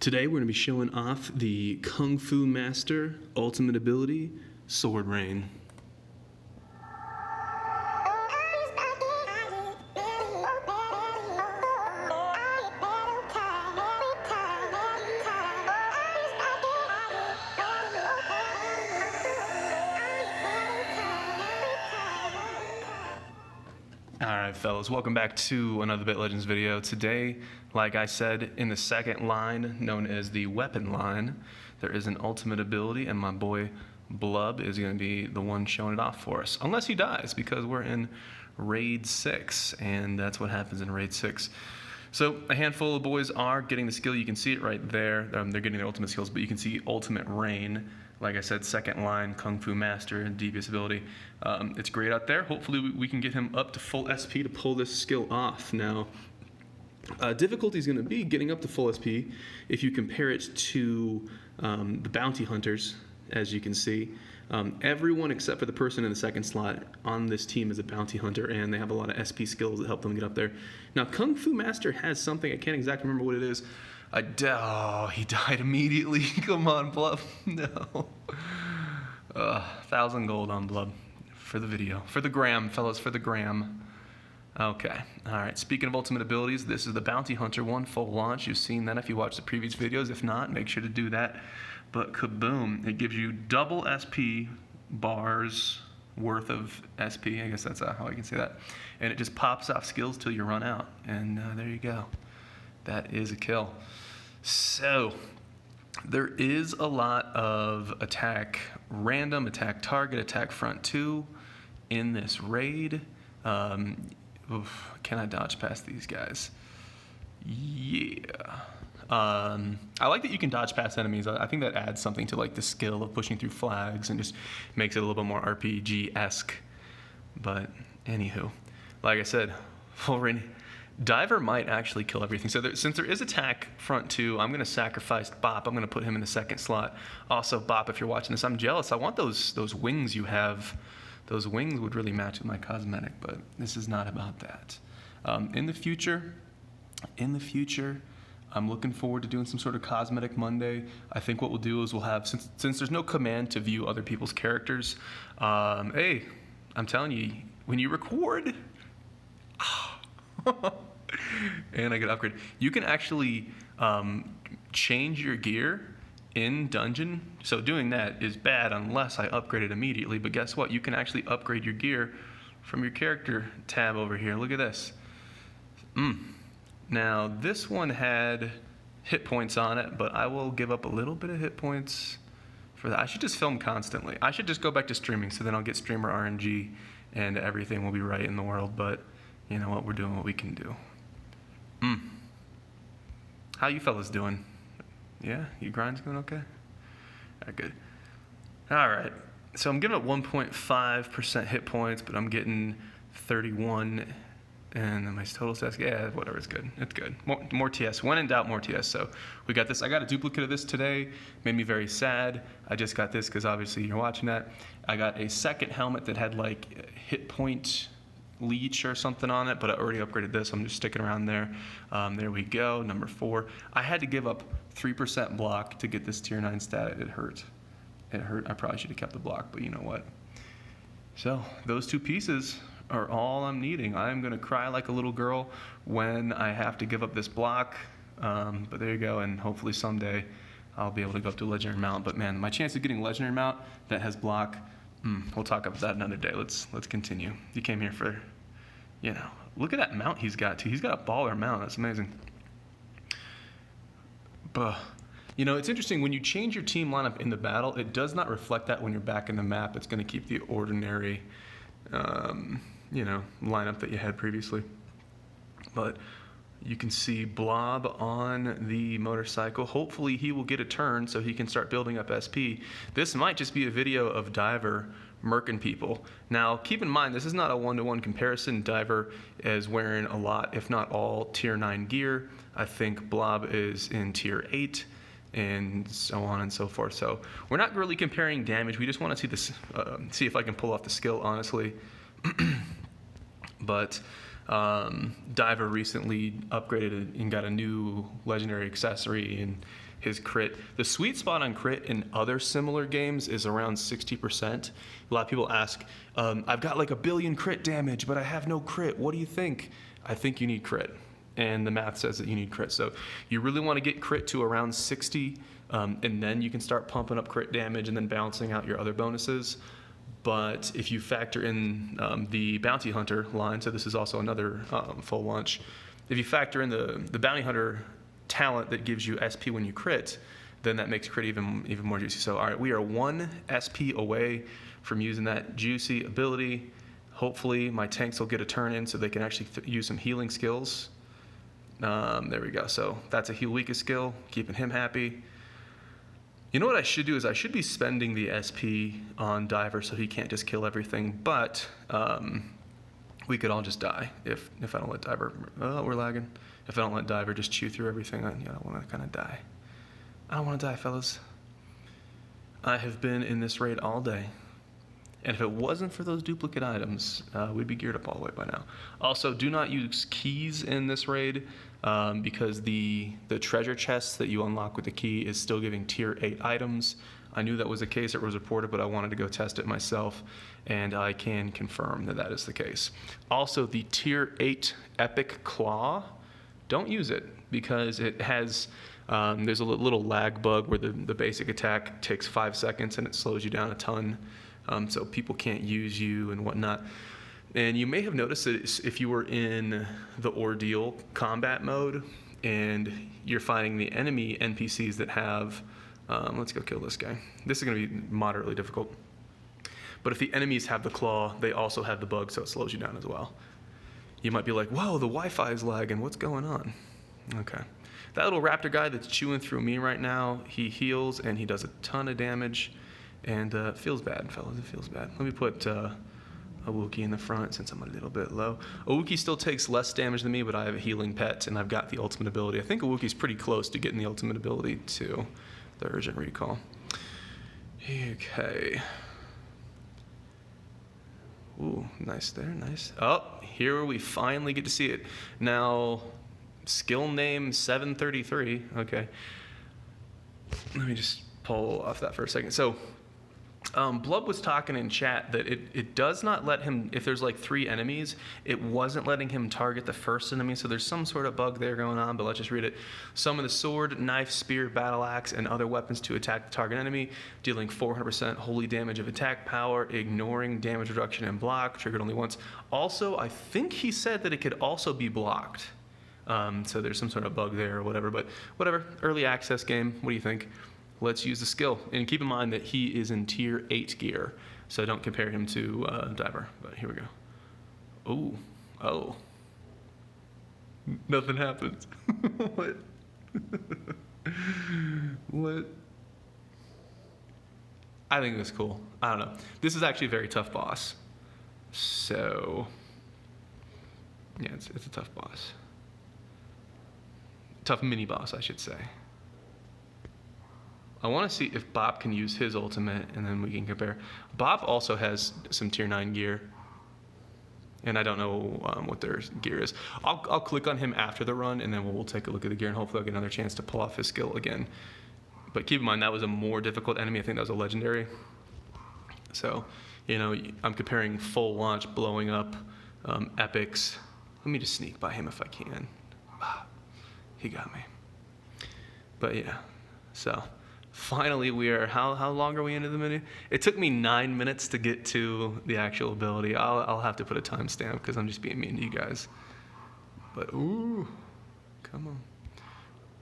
Today we're going to be showing off the Kungfu Master ultimate ability, Sword Rain. Alright fellas, welcome back to another Bit Legends video. Today, like I said, in the second line, known as the weapon line, there is an ultimate ability, and my boy Blub is going to be the one showing it off for us. Unless he dies, because we're in Raid 6, and that's what happens in Raid 6. So a handful of boys are getting the skill. You can see it right there. They're getting their ultimate skills, but you can see Ultimate Rain. Like I said, second line, Kung Fu Master, and Devious ability. It's great out there. Hopefully we can get him up to full SP to pull this skill off. Now, difficulty is going to be getting up to full SP if you compare it to the bounty hunters, as you can see. Everyone except for the person in the second slot on this team is a bounty hunter, and they have a lot of SP skills that help them get up there. Now, Kung Fu Master has something, I can't exactly remember what it is. Oh, he died immediately. Come on, Blub. No. 1,000 gold on Blub for the video. For the gram, fellas, for the gram. Okay. All right. Speaking of ultimate abilities, this is the Bounty Hunter one, full launch. You've seen that if you watch the previous videos. If not, make sure to do that. But kaboom. It gives you double SP bars worth of SP. I guess that's how I can say that. And it just pops off skills till you run out. And there you go. That is a kill. So, there is a lot of attack random, attack target, attack front 2 in this raid. Can I dodge past these guys? Yeah. I like that you can dodge past enemies. I think that adds something to like the skill of pushing through flags and just makes it a little bit more RPG-esque. But anywho, like I said, full raid. Diver might actually kill everything. So since there is attack front 2, I'm going to sacrifice Bop. I'm going to put him in the second slot. Also, Bop, if you're watching this, I'm jealous. I want those wings you have. Those wings would really match with my cosmetic, but this is not about that. In the future, I'm looking forward to doing some sort of cosmetic Monday. I think what we'll do is we'll have, since there's no command to view other people's characters, hey, I'm telling you, when you record, and I get upgrade. You can actually change your gear in dungeon. So doing that is bad unless I upgrade it immediately. But guess what? You can actually upgrade your gear from your character tab over here. Look at this. Now this one had hit points on it, but I will give up a little bit of hit points for that. I should just film constantly. I should just go back to streaming, so then I'll get streamer RNG and everything will be right in the world. But you know what? We're doing what we can do. How you fellas doing? Yeah? Your grind's going okay? All right, good. All right. So I'm giving up 1.5% hit points, but I'm getting 31. And then my total stats, yeah, whatever, it's good. It's good. More TS. When in doubt, more TS. So we got this. I got a duplicate of this today. Made me very sad. I just got this because obviously you're watching that. I got a second helmet that had like hit point leech or something on it, but I already upgraded this. I'm just sticking around there. There we go, number 4. I had to give up 3% block to get this tier 9 stat. It hurt. It hurt. I probably should have kept the block, but you know what? So those 2 pieces are all I'm needing. I'm gonna cry like a little girl when I have to give up this block. But there you go, and hopefully someday I'll be able to go up to a legendary mount. But man, my chance of getting a legendary mount that has block, we'll talk about that another day. Let's continue. You came here for, you know, look at that mount he's got too. He's got a baller mount. That's amazing. But, you know, it's interesting when you change your team lineup in the battle, it does not reflect that when you're back in the map. It's going to keep the ordinary, you know, lineup that you had previously. But you can see Blob on the motorcycle. Hopefully he will get a turn so he can start building up SP. This might just be a video of Diver murking people. Now, keep in mind, this is not a one-to-one comparison. Diver is wearing a lot, if not all, tier 9 gear. I think Blob is in tier 8, and so on and so forth. So we're not really comparing damage. We just want to see this, see if I can pull off the skill, honestly. But Diver recently upgraded and got a new legendary accessory, and his crit. The sweet spot on crit in other similar games is around 60%. A lot of people ask, I've got like 1 billion crit damage, but I have no crit. What do you think? I think you need crit. And the math says that you need crit. So you really want to get crit to around 60, and then you can start pumping up crit damage and then balancing out your other bonuses. But if you factor in the bounty hunter line, so this is also another full launch, if you factor in the bounty hunter talent that gives you SP when you crit, then that makes crit even more juicy. So all right, we are 1 SP away from using that juicy ability. Hopefully my tanks will get a turn in so they can actually use some healing skills. There we go. So that's a heal weakest skill, keeping him happy. You know what I should do is I should be spending the SP on Diver so he can't just kill everything, but we could all just die if I don't let Diver, we're lagging. If I don't let Diver just chew through everything, I don't want to kind of die. I don't want to die, fellas. I have been in this raid all day. And if it wasn't for those duplicate items, we'd be geared up all the way by now. Also, do not use keys in this raid because the treasure chest that you unlock with the key is still giving tier 8 items. I knew that was the case, it was reported, but I wanted to go test it myself, and I can confirm that that is the case. Also, the tier 8 epic claw, don't use it because it has, there's a little lag bug where the basic attack takes 5 seconds and it slows you down a ton. So people can't use you and whatnot. And you may have noticed that if you were in the ordeal combat mode and you're fighting the enemy NPCs that have, let's go kill this guy. This is going to be moderately difficult. But if the enemies have the claw, they also have the bug, so it slows you down as well. You might be like, whoa, the Wi-Fi is lagging. What's going on? Okay. That little raptor guy that's chewing through me right now, he heals and he does a ton of damage. And it feels bad, fellas, it feels bad. Let me put a Wookiee in the front since I'm a little bit low. A Wookiee still takes less damage than me, but I have a healing pet, and I've got the ultimate ability. I think a Wookiee's pretty close to getting the ultimate ability too, the urgent recall. Okay. Ooh, nice there, nice. Oh, here we finally get to see it. Now, skill name 733, okay. Let me just pull off that for a second. So, Blub was talking in chat that it does not let him, if there's like 3 enemies, it wasn't letting him target the first enemy, so there's some sort of bug there going on, but let's just read it. Summon the sword, knife, spear, battle axe, and other weapons to attack the target enemy, dealing 400% holy damage of attack power, ignoring damage reduction and block, triggered only once. Also, I think he said that it could also be blocked. So there's some sort of bug there or whatever, but whatever, early access game, what do you think? Let's use the skill. And keep in mind that he is in tier 8 gear, so don't compare him to Diver. But here we go. Ooh. Oh. Nothing happens. What? What? I think it's cool. I don't know. This is actually a very tough boss. So, yeah, it's a tough boss. Tough mini boss, I should say. I want to see if Bob can use his ultimate, and then we can compare. Bob also has some tier 9 gear, and I don't know what their gear is. I'll click on him after the run, and then we'll take a look at the gear, and hopefully I'll get another chance to pull off his skill again. But keep in mind, that was a more difficult enemy. I think that was a legendary. So, you know, I'm comparing full launch, blowing up, epics. Let me just sneak by him if I can. He got me. But yeah, so finally we are, how long are we into the menu? It took me 9 minutes to get to the actual ability. I'll have to put a timestamp because I'm just being mean to you guys. But ooh, come on.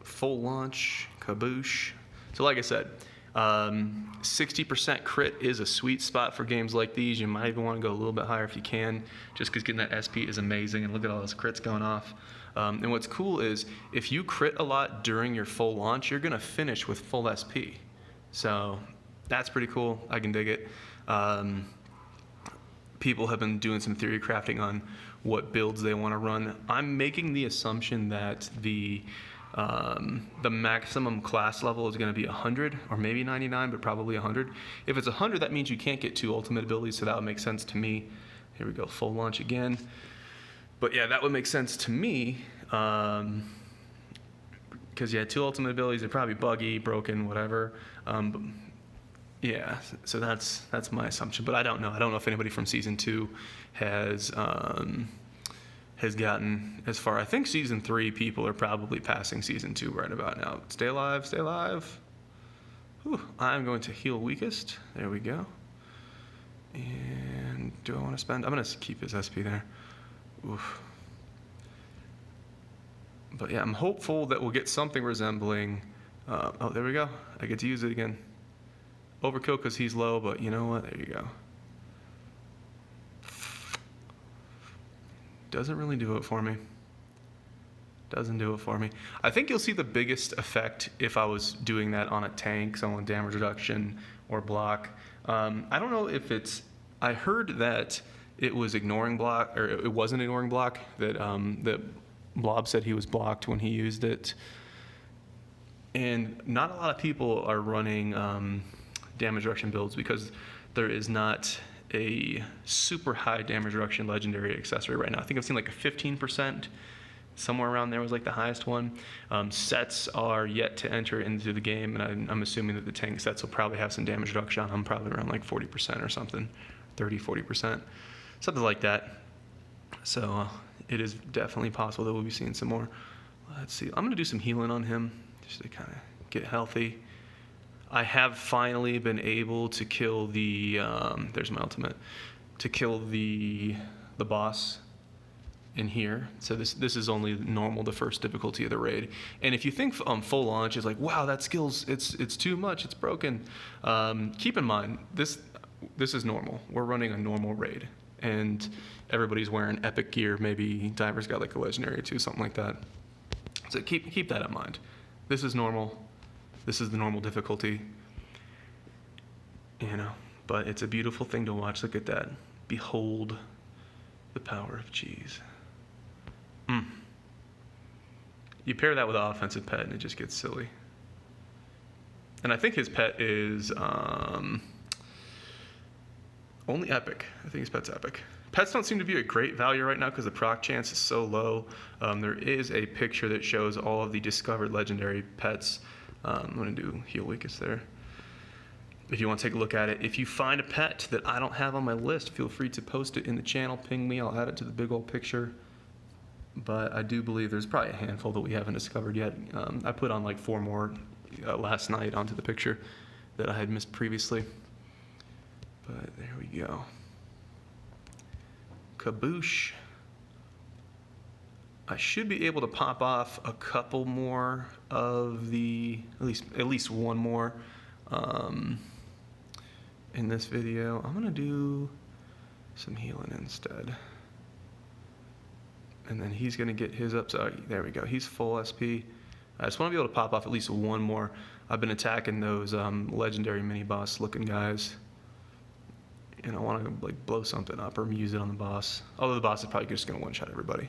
Full launch, kaboosh. So like I said, 60% crit is a sweet spot for games like these. You might even want to go a little bit higher if you can, just because getting that SP is amazing, and look at all those crits going off. And what's cool is if you crit a lot during your full launch, you're going to finish with full SP. So that's pretty cool. I can dig it. People have been doing some theory crafting on what builds they want to run. I'm making the assumption that the maximum class level is going to be 100 or maybe 99, but probably 100. If it's 100, that means you can't get 2 ultimate abilities, so that would make sense to me. Here we go, full launch again. But yeah, that would make sense to me. Because, yeah, 2 ultimate abilities are probably buggy, broken, whatever. Yeah, so that's my assumption. But I don't know. I don't know if anybody from Season 2 has gotten as far. I think Season 3 people are probably passing Season 2 right about now. Stay alive, stay alive. Whew. I'm going to heal weakest. There we go. And do I want to spend? I'm going to keep his SP there. Oof. But yeah, I'm hopeful that we'll get something resembling. Oh, there we go. I get to use it again. Overkill because he's low, but you know what? There you go. Doesn't really do it for me. Doesn't do it for me. I think you'll see the biggest effect if I was doing that on a tank, someone damage reduction or block. I don't know if it's. I heard that it was ignoring block, or it wasn't ignoring block. That Blob said he was blocked when he used it, and not a lot of people are running damage reduction builds because there is not a super high damage reduction legendary accessory right now. I think I've seen like a 15%, somewhere around there was like the highest one. Sets are yet to enter into the game, and I'm assuming that the tank sets will probably have some damage reduction on them, probably around like 40% or something, 30-40%, something like that. So it is definitely possible that we'll be seeing some more. Let's see. I'm going to do some healing on him just to kind of get healthy. I have finally been able to kill the. There's my ultimate. To kill the boss in here. So this is only normal, the first difficulty of the raid. And if you think full launch is like, wow, that skill's it's too much, it's broken. Keep in mind this is normal. We're running a normal raid, and everybody's wearing epic gear. Maybe Diver's got like a legendary or two, something like that. So keep that in mind. This is normal. This is the normal difficulty. You know, but it's a beautiful thing to watch. Look at that. Behold the power of cheese. You pair that with an offensive pet and it just gets silly. And I think his pet is only epic. I think his pet's epic. Pets don't seem to be a great value right now because the proc chance is so low. There is a picture that shows all of the discovered legendary pets. I'm going to do heal weakest there. If you want to take a look at it. If you find a pet that I don't have on my list, feel free to post it in the channel. Ping me. I'll add it to the big old picture. But I do believe there's probably a handful that we haven't discovered yet. I put on like 4 more last night onto the picture that I had missed previously. But there we go. Kaboosh. I should be able to pop off a couple more of the, at least one more in this video. I'm gonna do some healing instead. And then he's gonna get his up, so there we go. He's full SP. I just wanna be able to pop off at least one more. I've been attacking those legendary mini boss looking guys. And I wanna like blow something up or use it on the boss. Although the boss is probably just gonna one-shot everybody.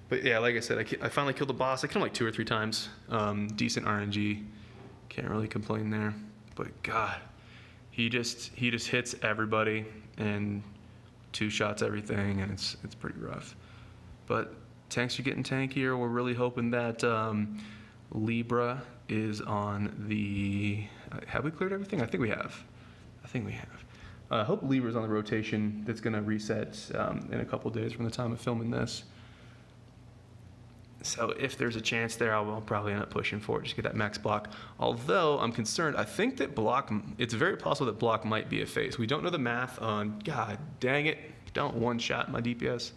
But yeah, like I said, I finally killed the boss. I killed him like 2 or 3 times. Decent RNG. Can't really complain there. But God, he just hits everybody and 2-shots everything, and it's pretty rough. But tanks are getting tankier. We're really hoping that Libra is on the. Have we cleared everything? I think we have. I hope Libra's on the rotation that's going to reset in a couple days from the time of filming this. So if there's a chance there, I will probably end up pushing for it, just get that max block. Although I'm concerned, I think that block, it's very possible that block might be a phase. We don't know the math on, God dang it, don't one-shot my DPS.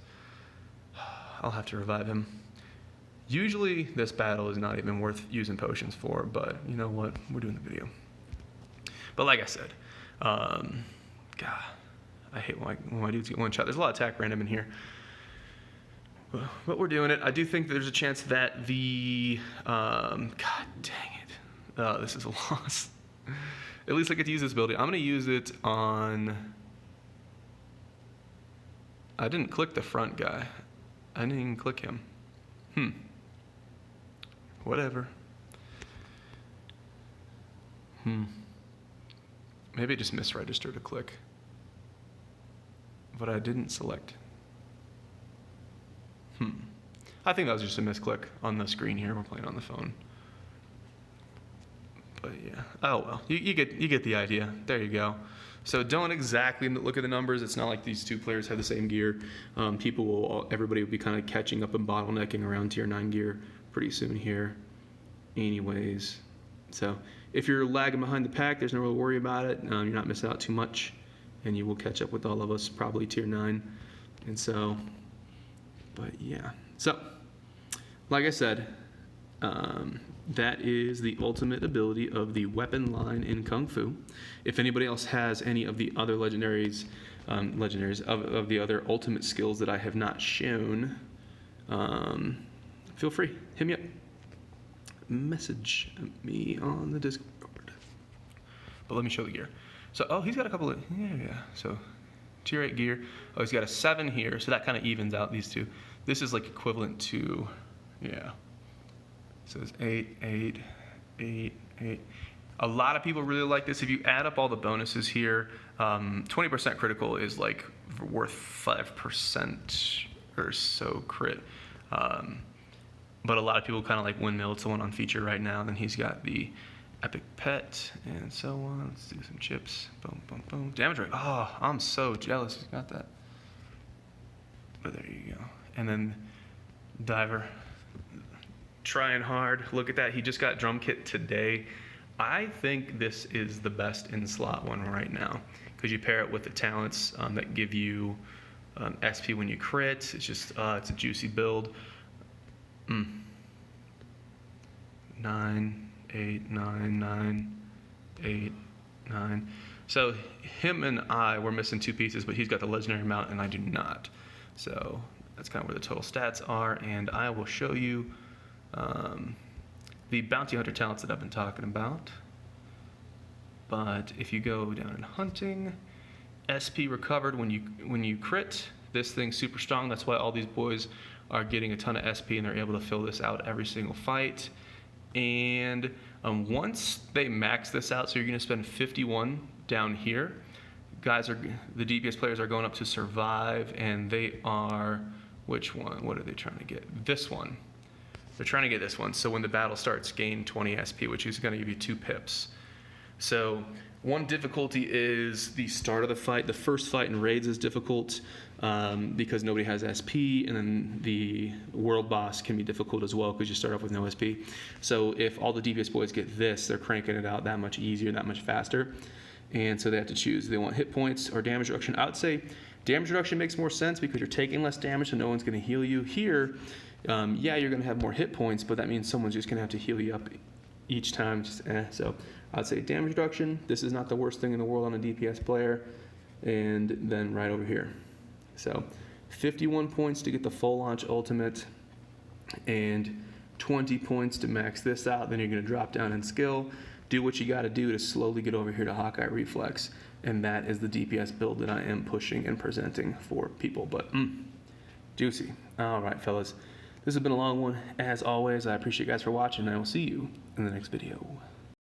I'll have to revive him. Usually this battle is not even worth using potions for, but you know what, we're doing the video. But like I said, God, I hate when my dudes get one-shot. There's a lot of attack random in here. But we're doing it. I do think there's a chance that the, God dang it. This is a loss. At least I get to use this ability. I'm going to use it on, I didn't click the front guy. I didn't even click him. Whatever. Maybe it just misregistered a click. But I didn't select. I think that was just a misclick on the screen here. We're playing on the phone. But yeah, oh well, you get the idea. There you go. So don't exactly look at the numbers. It's not like these two players have the same gear. Everybody will be kind of catching up and bottlenecking around tier 9 gear pretty soon here. Anyways, so if you're lagging behind the pack, there's no real worry about it. You're not missing out too much, and you will catch up with all of us, probably tier 9. And so, but yeah. So, like I said, that is the ultimate ability of the weapon line in Kung Fu. If anybody else has any of the other legendaries of the other ultimate skills that I have not shown, feel free, hit me up. Message me on the Discord. But let me show the gear. So, oh, he's got a couple of, yeah. So, tier 8 gear. Oh, he's got a 7 here, so that kind of evens out these two. This is like equivalent to, yeah. So it's 8, 8, 8, 8. A lot of people really like this. If you add up all the bonuses here, 20% critical is like worth 5% or so crit. But a lot of people kind of like Windmill. It's the one on feature right now. Then he's got the Epic Pet and so on. Let's do some chips. Boom, boom, boom. Damage rate. Oh, I'm so jealous he's got that. But there you go. And then Diver. Trying hard. Look at that. He just got drum kit today. I think this is the best in slot one right now because you pair it with the talents that give you SP when you crit. It's just it's a juicy build. 9, 8, 9, 9, 8, 9. So him and I were missing 2 pieces, but he's got the legendary mount and I do not. So that's kind of where the total stats are, and I will show you the bounty hunter talents that I've been talking about. But if you go down in hunting, SP recovered when you crit. This thing's super strong. That's why all these boys are getting a ton of SP and they're able to fill this out every single fight. And once they max this out, so you're going to spend 51 down here. The DPS players are going up to survive, and they are, which one? What are they trying to get? This one. They're trying to get this one. So when the battle starts, gain 20 SP, which is going to give you 2 pips. So one difficulty is the start of the fight. The first fight in raids is difficult because nobody has SP, and then the world boss can be difficult as well because you start off with no SP. So if all the DPS boys get this, they're cranking it out that much easier, that much faster. And so they have to choose. Do they want hit points or damage reduction? I would say damage reduction makes more sense because you're taking less damage, so no one's going to heal you. Here, yeah, you're going to have more hit points, but that means someone's just going to have to heal you up each time. So I'd say damage reduction. This is not the worst thing in the world on a DPS player. And then right over here. So 51 points to get the full launch ultimate and 20 points to max this out. Then you're going to drop down in skill. Do what you got to do to slowly get over here to Hawkeye Reflex. And that is the DPS build that I am pushing and presenting for people. But juicy. All right, fellas. This has been a long one. As always, I appreciate you guys for watching, and I will see you in the next video.